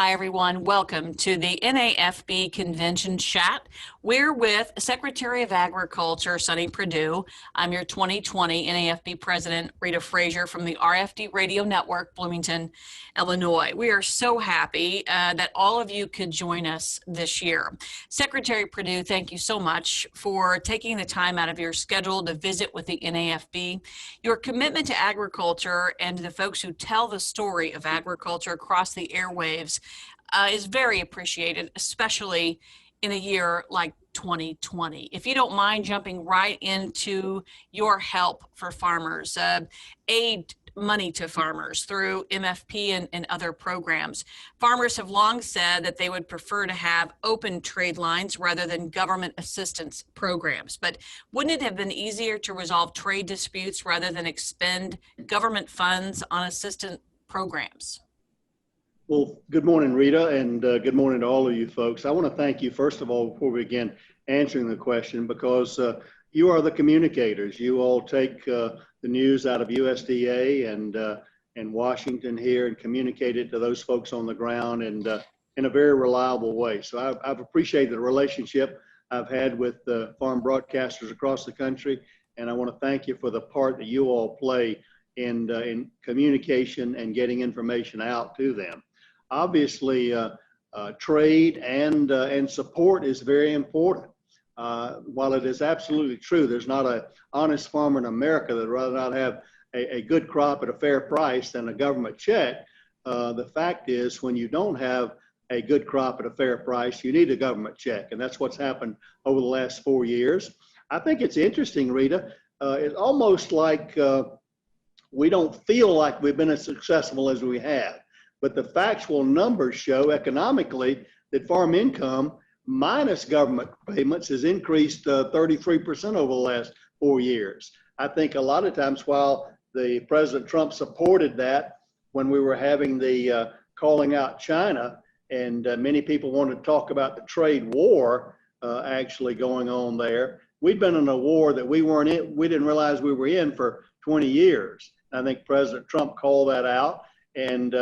Hi, everyone. Welcome to the NAFB Convention Chat. We're with Secretary of Agriculture, Sonny Perdue. I'm your 2020 NAFB President, Rita Frazier from the RFD Radio Network, Bloomington, Illinois. We are so happy that all of you could join us this year. Secretary Perdue, thank you so much for taking the time out of your schedule to visit with the NAFB. Your commitment to agriculture and to the folks who tell the story of agriculture across the airwaves is very appreciated, especially in a year like 2020. If you don't mind jumping right into your help for farmers, aid money to farmers through MFP and other programs. Farmers have long said that they would prefer to have open trade lines rather than government assistance programs. But wouldn't it have been easier to resolve trade disputes rather than expend government funds on assistance programs? Well, good morning, Rita, and good morning to all of you folks. I want to thank you, first of all, before we begin answering the question, because you are the communicators. You all take the news out of USDA and Washington here and communicate it to those folks on the ground and in a very reliable way. So I've appreciated the relationship I've had with farm broadcasters across the country, and I want to thank you for the part that you all play in communication and getting information out to them. Obviously, trade and support is very important. While it is absolutely true, there's not an honest farmer in America that would rather not have a good crop at a fair price than a government check. The fact is, when you don't have a good crop at a fair price, you need a government check, and that's what's happened over the last 4 years. I think it's interesting, Rita. It's almost like we don't feel like we've been as successful as we have. But the factual numbers show economically that farm income minus government payments has increased 33% over the last 4 years. I think a lot of times while the President Trump supported that when we were having the calling out China, and many people wanted to talk about the trade war actually going on there, we'd been in a war that we weren't in, we didn't realize we were in for 20 years. I think President Trump called that out, and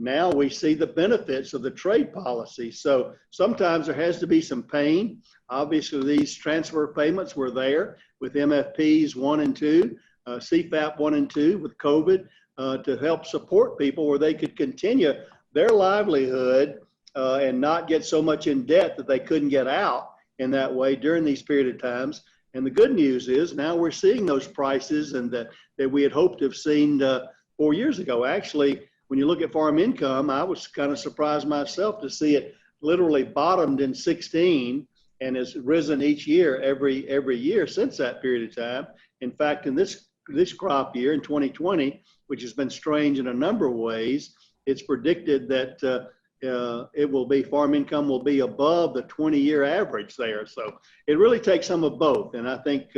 now we see the benefits of the trade policy. So sometimes there has to be some pain. Obviously, these transfer payments were there with MFPs 1 and 2, CFAP 1 and 2 with COVID to help support people where they could continue their livelihood and not get so much in debt that they couldn't get out in that way during these period of times. And the good news is now we're seeing those prices and that we had hoped to have seen 4 years ago. Actually, when you look at farm income, I was kind of surprised myself to see it literally bottomed in 16 and has risen each year, every year since that period of time. In fact, in this crop year in 2020, which has been strange in a number of ways, it's predicted that farm income will be above the 20-year average there. So it really takes some of both, and I think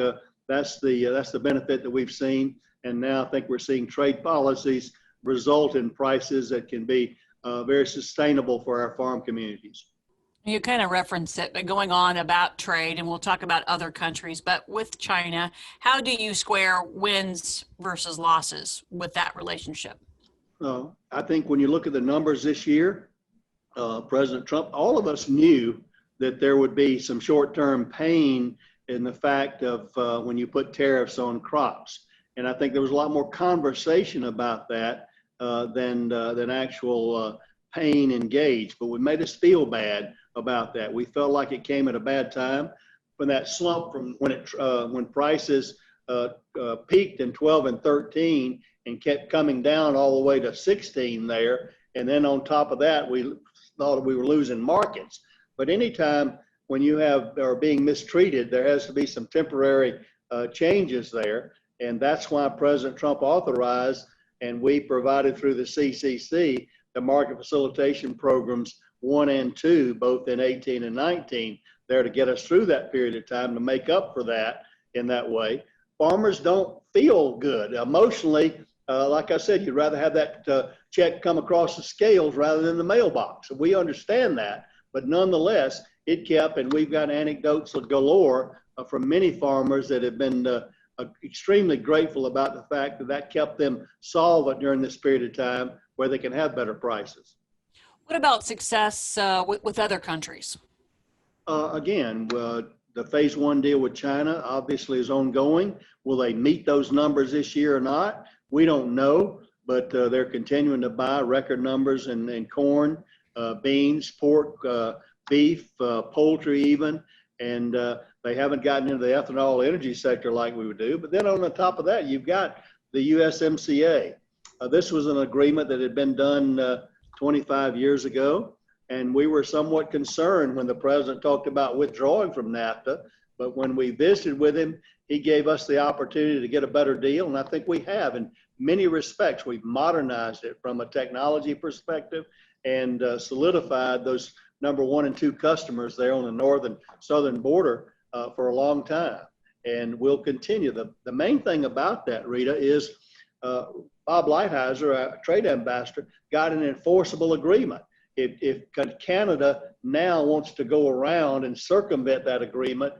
that's the benefit that we've seen. And now I think we're seeing trade policies result in prices that can be very sustainable for our farm communities. You kind of referenced it, but going on about trade, and we'll talk about other countries, but with China, how do you square wins versus losses with that relationship? I think when you look at the numbers this year, President Trump, all of us knew that there would be some short-term pain in the fact of when you put tariffs on crops. And I think there was a lot more conversation about that than actual pain engaged, but it made us feel bad about that. We felt like it came at a bad time when that slump from when prices peaked in 12 and 13 and kept coming down all the way to 16 there. And then on top of that, we thought we were losing markets. But anytime when you are being mistreated, there has to be some temporary changes there. And that's why President Trump authorized, and we provided through the CCC, the market facilitation programs 1 and 2, both in 18 and 19, there to get us through that period of time to make up for that in that way. Farmers don't feel good emotionally. Like I said, you'd rather have that check come across the scales rather than the mailbox. We understand that, but nonetheless, it kept, and we've got anecdotes of galore from many farmers that have been extremely grateful about the fact that kept them solvent during this period of time where they can have better prices. What about success with other countries? Again, the phase one deal with China obviously is ongoing. Will they meet those numbers this year or not? We don't know, but they're continuing to buy record numbers in corn, beans, pork, beef, poultry even, and they haven't gotten into the ethanol energy sector like we would do. But then on the top of that, you've got the USMCA. This was an agreement that had been done 25 years ago. And we were somewhat concerned when the president talked about withdrawing from NAFTA. But when we visited with him, he gave us the opportunity to get a better deal. And I think we have. In many respects, we've modernized it from a technology perspective and solidified those number 1 and 2 customers there on the northern southern border for a long time. And we'll continue. The main thing about that, Rita, is Bob Lighthizer, our trade ambassador, got an enforceable agreement. If Canada now wants to go around and circumvent that agreement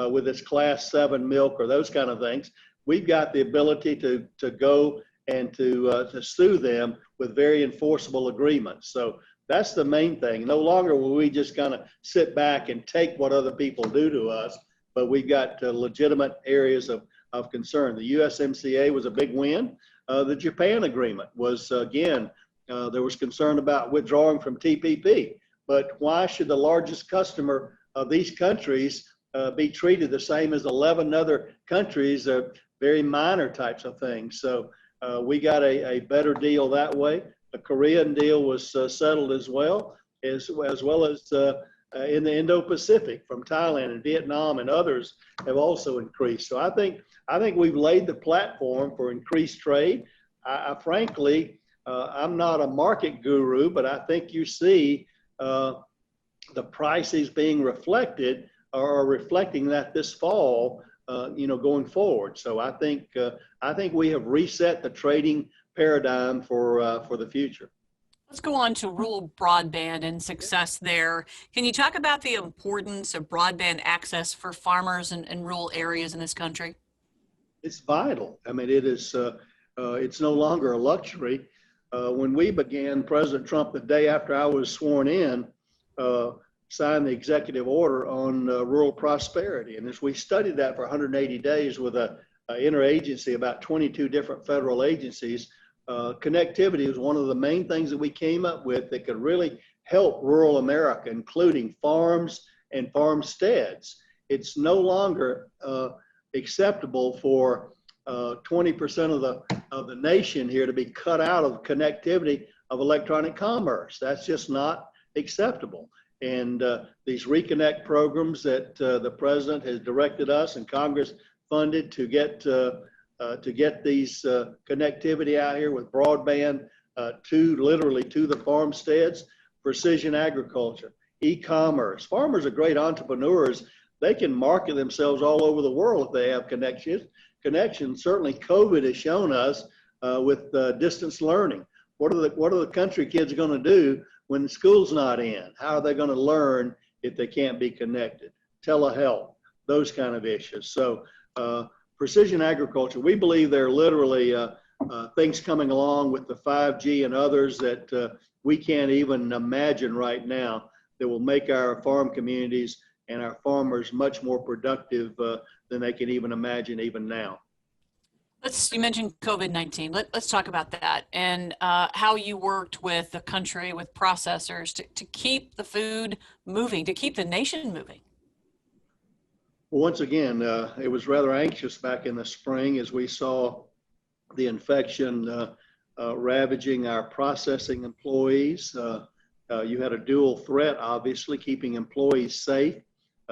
with its class 7 milk or those kind of things, we've got the ability to go and to sue them with very enforceable agreements. So that's the main thing. No longer will we just kind of sit back and take what other people do to us, but we've got legitimate areas of concern. The USMCA was a big win. The Japan agreement was, again, there was concern about withdrawing from TPP, but why should the largest customer of these countries be treated the same as 11 other countries, very minor types of things? So we got a better deal that way. The Korean deal was settled as well as in the Indo-Pacific from Thailand and Vietnam, and others have also increased. So I think we've laid the platform for increased trade. I frankly, I'm not a market guru, but I think you see the prices being reflected or reflecting that this fall, going forward. So I think we have reset the trading paradigm for the future. Let's go on to rural broadband and success there. Can you talk about the importance of broadband access for farmers in rural areas in this country? It's vital. I mean, it is. It's no longer a luxury. When we began, President Trump, the day after I was sworn in, signed the executive order on rural prosperity. And as we studied that for 180 days with an interagency, about 22 different federal agencies, connectivity was one of the main things that we came up with that could really help rural America, including farms and farmsteads. It's no longer acceptable for 20% of the nation here to be cut out of connectivity of electronic commerce. That's just not acceptable. And these reconnect programs that the president has directed us and Congress funded to get these connectivity out here with broadband literally to the farmsteads, precision agriculture, e-commerce. Farmers are great entrepreneurs. They can market themselves all over the world if they have connections. Certainly COVID has shown us with distance learning. What are the country kids going to do when school's not in? How are they going to learn if they can't be connected? Telehealth, those kind of issues. So precision agriculture, we believe there are literally things coming along with the 5G and others that we can't even imagine right now that will make our farm communities and our farmers much more productive than they can even imagine even now. You mentioned COVID-19. Let's talk about that and how you worked with the country, with processors to keep the food moving, to keep the nation moving. Well, once again, it was rather anxious back in the spring as we saw the infection ravaging our processing employees. You had a dual threat, obviously, keeping employees safe.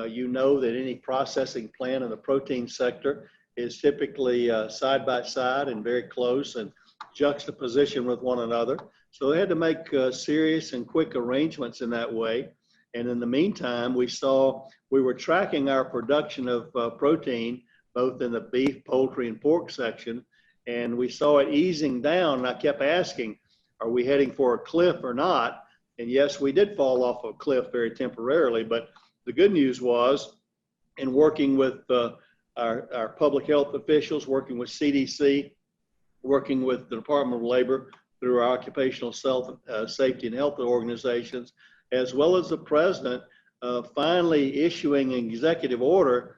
You know that any processing plant in the protein sector is typically side by side and very close and juxtaposition with one another. So they had to make serious and quick arrangements in that way. And in the meantime, we were tracking our production of protein, both in the beef, poultry, and pork section, and we saw it easing down. And I kept asking, are we heading for a cliff or not? And yes, we did fall off a cliff very temporarily, but the good news was, in working with our public health officials, working with CDC, working with the Department of Labor, through our occupational safety and health organizations, as well as the president finally issuing an executive order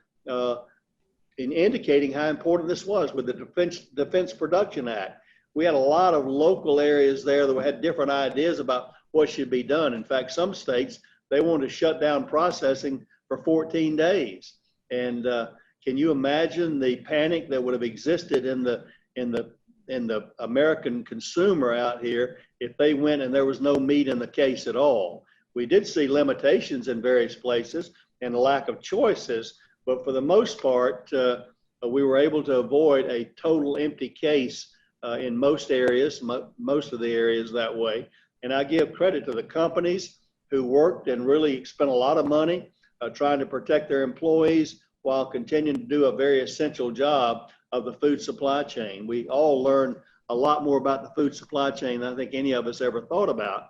in indicating how important this was with the Defense Production Act. We had a lot of local areas there that had different ideas about what should be done. In fact, some states, they wanted to shut down processing for 14 days. And can you imagine the panic that would have existed in the American consumer out here if they went and there was no meat in the case at all? We did see limitations in various places and a lack of choices, but for the most part, we were able to avoid a total empty case in most areas, most of the areas that way. And I give credit to the companies who worked and really spent a lot of money trying to protect their employees while continuing to do a very essential job of the food supply chain. We all learned a lot more about the food supply chain than I think any of us ever thought about.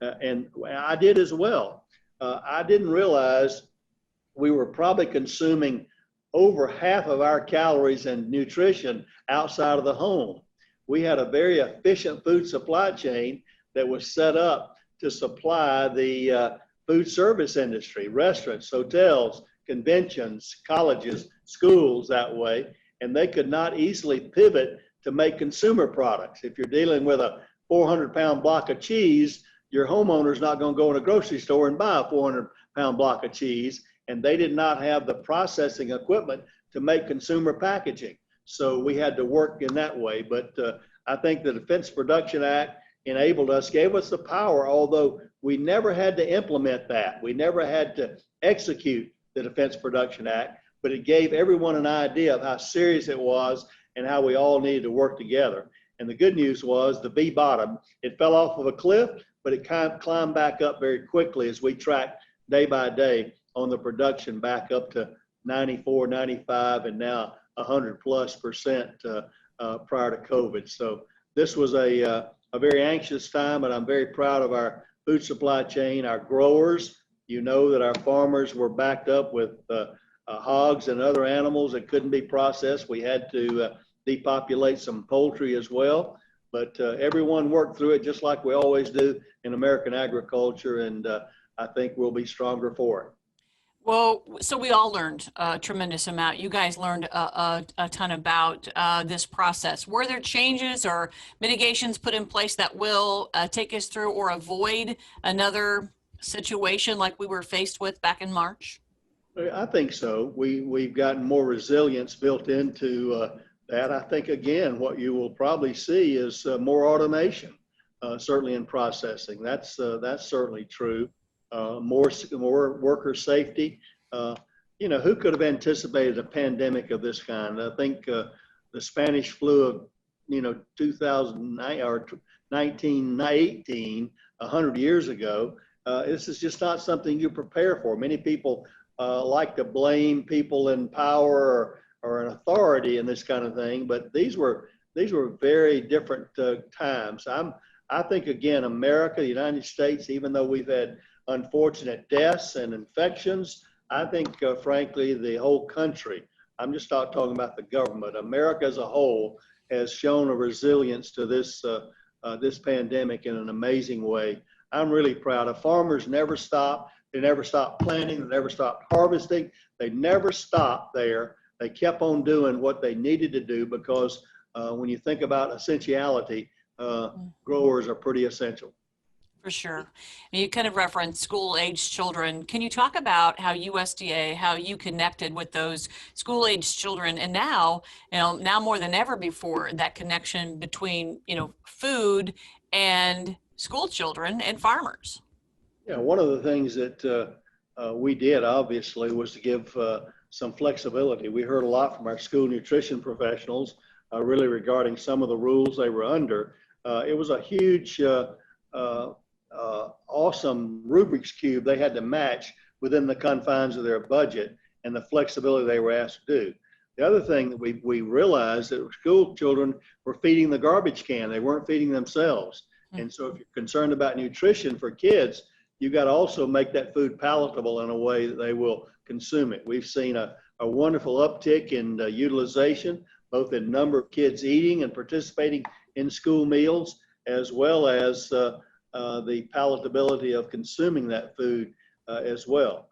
And I did as well. I didn't realize we were probably consuming over half of our calories and nutrition outside of the home. We had a very efficient food supply chain that was set up to supply the food service industry, restaurants, hotels, conventions, colleges, schools that way, and they could not easily pivot to make consumer products. If you're dealing with a 400-pound block of cheese, your homeowner's not going to go in a grocery store and buy a 400-pound block of cheese, and they did not have the processing equipment to make consumer packaging. So we had to work in that way. But I think the Defense Production Act enabled us, gave us the power, although we never had to implement that. We never had to execute the Defense Production Act, but it gave everyone an idea of how serious it was and how we all needed to work together. And the good news was the V bottom, it fell off of a cliff, but it kind of climbed back up very quickly as we tracked day by day on the production back up to 94, 95, and now 100+% prior to COVID. So this was a very anxious time, and I'm very proud of our food supply chain, our growers. You know that our farmers were backed up with hogs and other animals that couldn't be processed. We had to depopulate some poultry as well, but everyone worked through it just like we always do in American agriculture, and I think we'll be stronger for it. Well, so we all learned a tremendous amount. You guys learned a ton about this process. Were there changes or mitigations put in place that will take us through or avoid another situation like we were faced with back in March? I think so. We've gotten more resilience built into that. I think, again, what you will probably see is more automation, certainly in processing. That's certainly true. More worker safety. You know, who could have anticipated a pandemic of this kind? I think the Spanish flu of 2009 or 1918, 100 years ago. This is just not something you prepare for. Many people like to blame people in power or an authority in this kind of thing, but these were very different times. I think, again, America, the United States, even though we've had unfortunate deaths and infections, I think, frankly, the whole country, I'm just not talking about the government, America as a whole has shown a resilience to this pandemic in an amazing way. I'm really proud of farmers. Never stopped. They never stopped planting. They never stopped harvesting. They never stopped there. They kept on doing what they needed to do because when you think about essentiality, growers are pretty essential. For sure. You kind of referenced school-aged children. Can you talk about how USDA, how you connected with those school-aged children, and now more than ever before, that connection between food and school children and farmers? Yeah, one of the things that we did obviously was to give some flexibility. We heard a lot from our school nutrition professionals, really regarding some of the rules they were under. It was a huge awesome Rubik's Cube they had to match within the confines of their budget and the flexibility they were asked to do. The other thing that we realized that school children were feeding the garbage can. They weren't feeding themselves. And so if you're concerned about nutrition for kids, you got to also make that food palatable in a way that they will consume it. We've seen a wonderful uptick in utilization, both in number of kids eating and participating in school meals. as well as the palatability of consuming that food as well.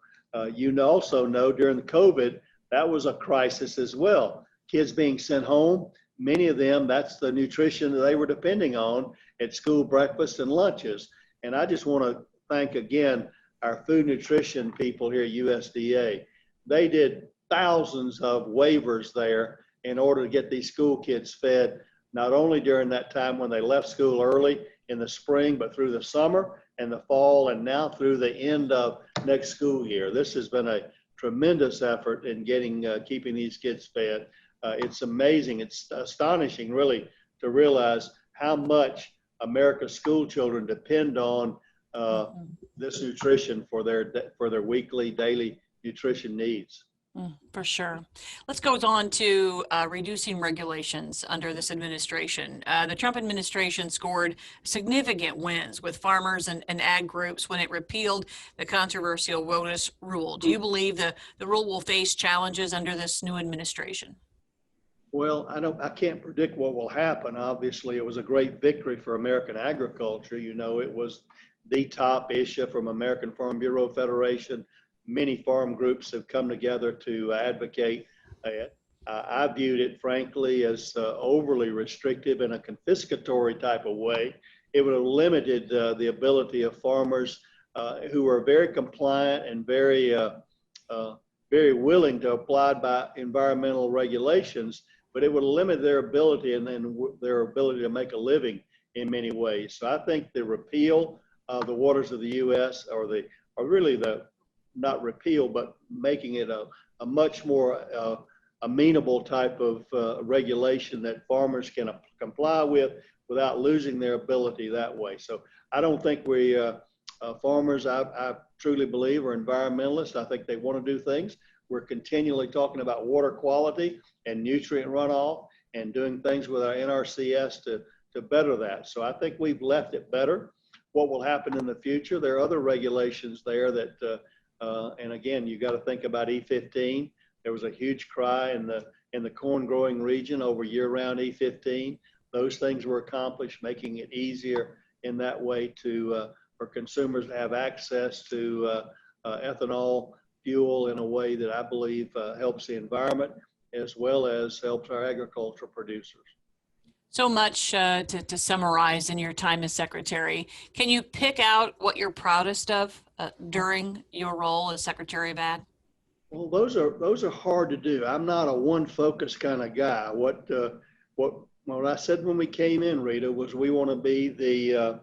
You also know during the COVID, that was a crisis as well. Kids being sent home, many of them, that's the nutrition that they were depending on at school breakfast and lunches. And I just want to thank again our food nutrition people here at USDA. They did thousands of waivers there in order to get these school kids fed, not only during that time when they left school early in the spring, but through the summer and the fall, and now through the end of next school year. This has been a tremendous effort in getting keeping these kids fed. It's amazing. It's astonishing, really, to realize how much America's school children depend on this nutrition for their weekly, daily nutrition needs. For sure. Let's go on to reducing regulations under this administration. The Trump administration scored significant wins with farmers and ag groups when it repealed the controversial WOTUS rule. Do you believe the rule will face challenges under this new administration? Well, I can't predict what will happen. Obviously, it was a great victory for American agriculture. You know, it was the top issue from American Farm Bureau Federation. Many farm groups have come together to advocate it. I viewed it, frankly, as overly restrictive in a confiscatory type of way. It would have limited the ability of farmers who are very compliant and very willing to abide by environmental regulations, but it would limit their ability and then their ability to make a living in many ways. So I think the repeal of the waters of the U.S. or really not repeal, but making it a much more amenable type of regulation that farmers can comply with without losing their ability that way. So I don't think farmers, I truly believe, are environmentalists. I think they want to do things. We're continually talking about water quality and nutrient runoff and doing things with our NRCS to better that. So I think we've left it better. What will happen in the future? There are other regulations there that, and again, you got to think about E15. There was a huge cry in the corn growing region over year-round E15. Those things were accomplished, making it easier in that way for consumers to have access to ethanol fuel in a way that I believe helps the environment as well as helps our agricultural producers. So much to summarize in your time as secretary. Can you pick out what you're proudest of during your role as Secretary of Ag? Well, those are hard to do. I'm not a one focus kind of guy. What I said when we came in, Rita, was we want to be the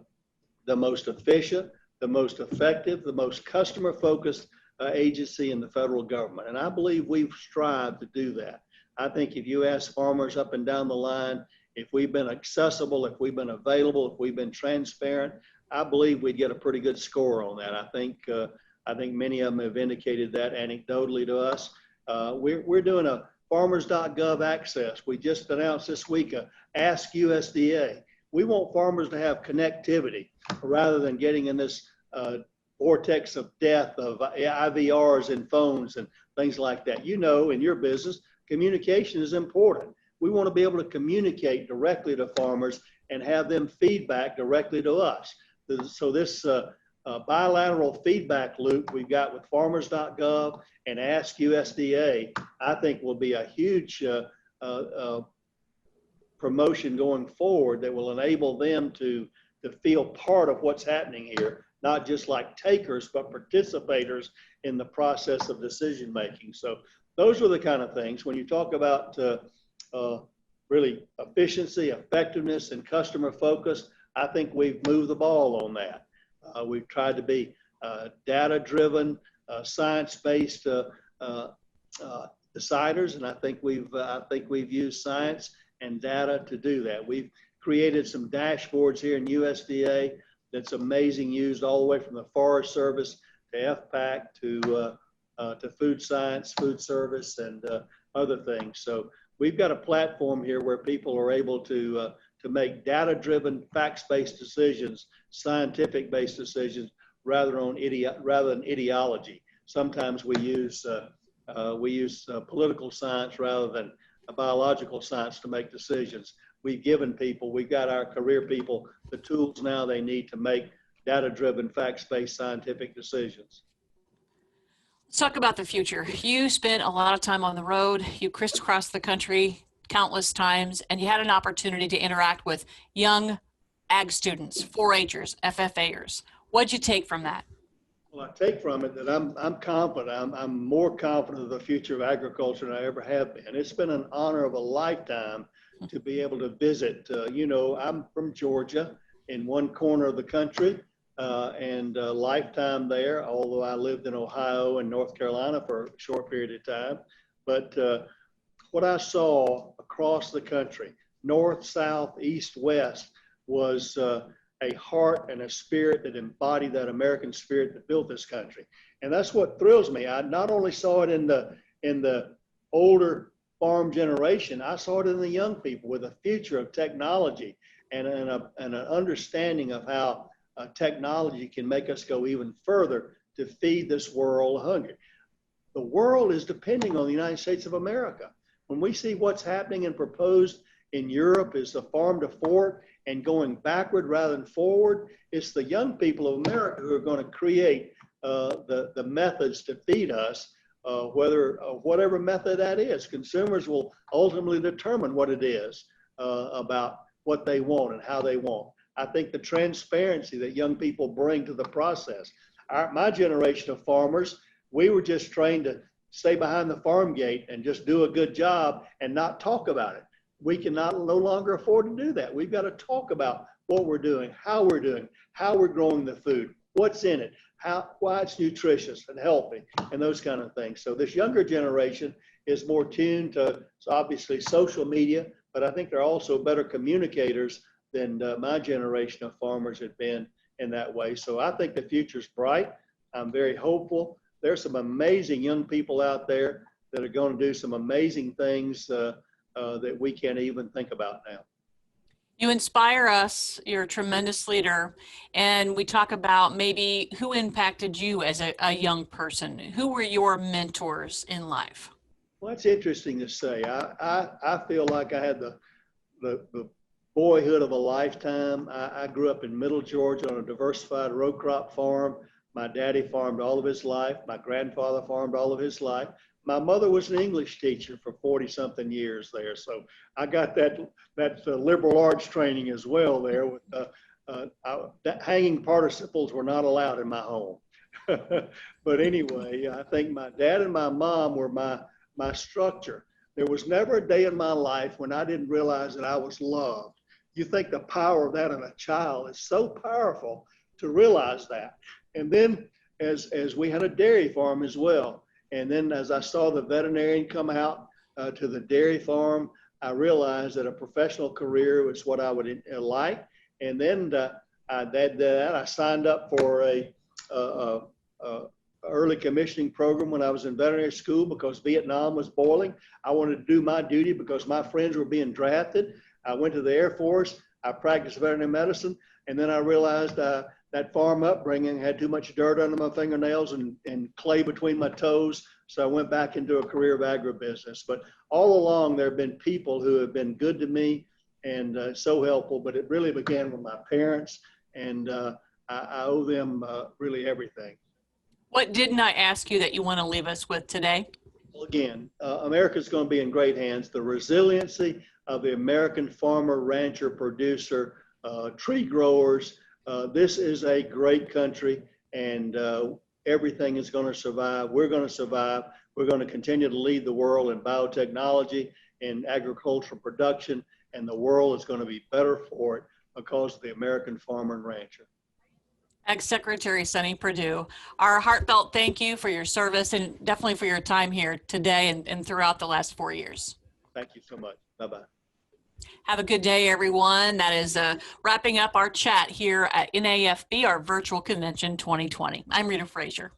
most efficient, the most effective, the most customer focused agency in the federal government. And I believe we've strived to do that. I think if you ask farmers up and down the line, if we've been accessible, if we've been available, if we've been transparent, I believe we'd get a pretty good score on that. I think many of them have indicated that anecdotally to us. We're doing a farmers.gov access. We just announced this week a Ask USDA. We want farmers to have connectivity rather than getting in this vortex of death of IVRs and phones and things like that. You know, in your business, communication is important. We want to be able to communicate directly to farmers and have them feedback directly to us. So this bilateral feedback loop we've got with farmers.gov and Ask USDA, I think will be a huge promotion going forward that will enable them to feel part of what's happening here, not just like takers, but participators in the process of decision making. So those are the kind of things. When you talk about really efficiency, effectiveness, and customer focus, I think we've moved the ball on that. We've tried to be data-driven, science-based deciders, and I think we've used science and data to do that. We've created some dashboards here in USDA that's amazing, used all the way from the Forest Service to FPAC to food science, food service, and other things. So we've got a platform here where people are able to make data-driven, facts-based decisions, scientific-based decisions, rather than ideology. Sometimes we use political science rather than biological science to make decisions. we've given people, we've got our career people the tools now they need to make data-driven, facts-based scientific decisions. Let's talk about the future. You spent a lot of time on the road. You crisscrossed the country countless times, and you had an opportunity to interact with young ag students, 4-Hers, FFAers. What'd you take from that? Well, I take from it that I'm confident. I'm more confident of the future of agriculture than I ever have been. It's been an honor of a lifetime to be able to visit. I'm from Georgia, in one corner of the country, and a lifetime there, although I lived in Ohio and North Carolina for a short period of time. But what I saw across the country, north, south, east, west, was a heart and a spirit that embodied that American spirit that built this country. And that's what thrills me. I not only saw it in the older farm generation, I saw it in the young people with a future of technology and an understanding of how technology can make us go even further to feed this world hungry. The world is depending on the United States of America. When we see what's happening and proposed in Europe is the farm to fork and going backward rather than forward, it's the young people of America who are going to create the methods to feed us, whatever method that is. Consumers will ultimately determine what it is about what they want and how they want. I think the transparency that young people bring to the process. My generation of farmers, we were just trained to stay behind the farm gate and just do a good job and not talk about it. We no longer afford to do that. We've got to talk about what we're doing, how we're growing the food, what's in it, why it's nutritious and healthy, and those kind of things. So this younger generation is more tuned to obviously social media, but I think they're also better communicators than my generation of farmers have been in that way. So I think the future's bright. I'm very hopeful. There's some amazing young people out there that are going to do some amazing things that we can't even think about now. You inspire us. You're a tremendous leader. And we talk about maybe who impacted you as a young person. Who were your mentors in life? Well, that's interesting to say. I feel like I had the boyhood of a lifetime. I grew up in Middle Georgia on a diversified row crop farm. My daddy farmed all of his life. My grandfather farmed all of his life. My mother was an English teacher for 40-something years there. So I got that liberal arts training as well there. With hanging participles were not allowed in my home. But anyway, I think my dad and my mom were my structure. There was never a day in my life when I didn't realize that I was loved. You think the power of that in a child is so powerful to realize that. And then as we had a dairy farm as well. And then as I saw the veterinarian come out to the dairy farm, I realized that a professional career was what I would like. And then I signed up for a early commissioning program when I was in veterinary school because Vietnam was boiling. I wanted to do my duty because my friends were being drafted. I went to the Air Force. I practiced veterinary medicine. And then I realized that farm upbringing had too much dirt under my fingernails and clay between my toes. So I went back into a career of agribusiness. But all along, there have been people who have been good to me and so helpful. But it really began with my parents, and I owe them really everything. What didn't I ask you that you want to leave us with today? Well, again, America's going to be in great hands. The resiliency of the American farmer, rancher, producer, tree growers. This is a great country, and everything is going to survive. We're going to survive. We're going to continue to lead the world in biotechnology and agricultural production, and the world is going to be better for it because of the American farmer and rancher. Ex-Secretary Sonny Perdue, our heartfelt thank you for your service and definitely for your time here today and throughout the last 4 years. Thank you so much. Bye-bye. Have a good day, everyone. That is wrapping up our chat here at NAFB, our virtual convention 2020. I'm Rita Frazier.